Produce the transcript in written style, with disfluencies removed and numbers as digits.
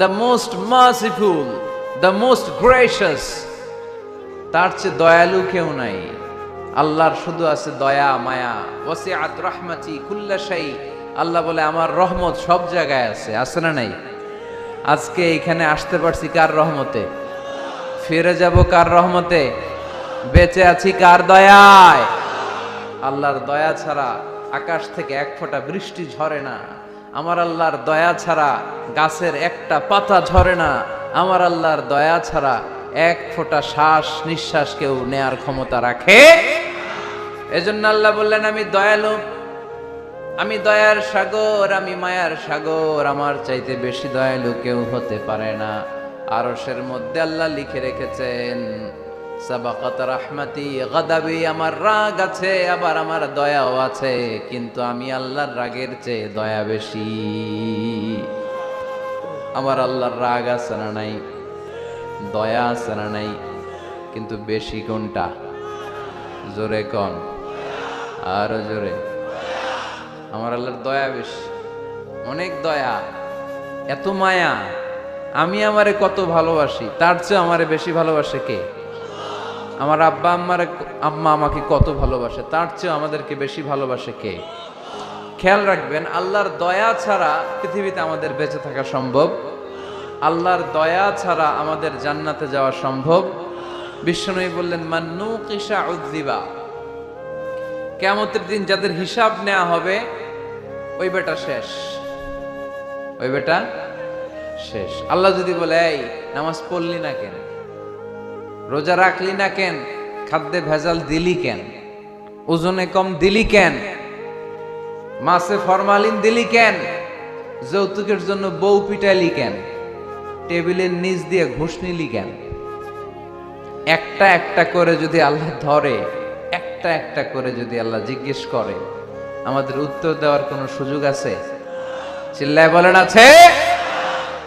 The most merciful, the most gracious, তার চেয়ে দয়ালু কেউ নাই। আল্লাহর শুধু আছে দয়া মায়া। ওয়াসিআত রাহমাতি কুল্লা শাই, আল্লাহ বলে আমার রহমত সব জায়গায় আছে। আছে না নাই? আজকে এখানে আসতে পারছি কার রহমতে? ফিরে যাব কার রহমতে? বেঁচে আছি কার দয়ায়? আল্লাহর দয়া ছাড়া আকাশ থেকে এক ফোঁটা বৃষ্টি ঝরে না। আমার আল্লাহর দয়া ছাড়া গাছের একটা পাতা ঝরে না। আমার আল্লাহর দয়া ছাড়া এক ফোঁটা শ্বাস নিঃশ্বাস কেউ নেয়ার ক্ষমতা রাখে। এজন্য আল্লাহ বললেন আমি দয়ালু, আমি দয়ার সাগর, আমি মায়ার সাগর, আমার চাইতে বেশি দয়ালু কেউ হতে পারে না। আরশের মধ্যে আল্লাহ লিখে রেখেছেন সাবাকাত রাহমাতি গাদাবি, আমার রাগ আছে আবার আমার দয়াও আছে, কিন্তু আমি আল্লাহর রাগের চেয়ে দয়া বেশি। আমার আল্লাহর রাগ আছে না নাই? দয়া আছে না নাই? কিন্তু বেশি কোনটা? জোরে কোন, আরো জোরে। আমার আল্লাহর দয়া বেশি, অনেক দয়া, এত মায়া। আমি আমারে কত ভালোবাসি, তার চেয়ে আমারে বেশি ভালোবাসে কে? আমার আব্বা আম্মা আমাকে কত ভালোবাসে, তার চেয়ে আমাদেরকে বেশি ভালোবাসে কে? খেয়াল রাখবেন, আল্লাহর দয়া ছাড়া পৃথিবীতে আমাদের বেঁচে থাকা সম্ভব। আল্লাহর দয়া ছাড়া আমাদের জান্নাতে যাওয়া সম্ভব। বিশ্বনবী বললেন মান্নু কিসা উযযিবা, কিয়ামতের দিন যাদের হিসাব নেওয়া হবে ওই বেটা শেষ, ওই বেটা শেষ। আল্লাহ যদি বলে এই নামাজ পড়লি না কেন, রোজা রাখলি না কেন, খাদ্যে ভেজাল দিলি কেন, ওজনে কম দিলি কেন, মাছে ফরমালিন দিলি কেন, যৌতুকের জন্য বউ পিটাইলি কেন, টেবিলের নিচ দিয়ে ঘুষ নিলি কেন, একটা একটা করে যদি আল্লাহ ধরে, একটা একটা করে যদি আল্লাহ জিজ্ঞেস করে, আমাদের উত্তর দেওয়ার কোনো সুযোগ আছে? চিল্লায় বলেন আছে?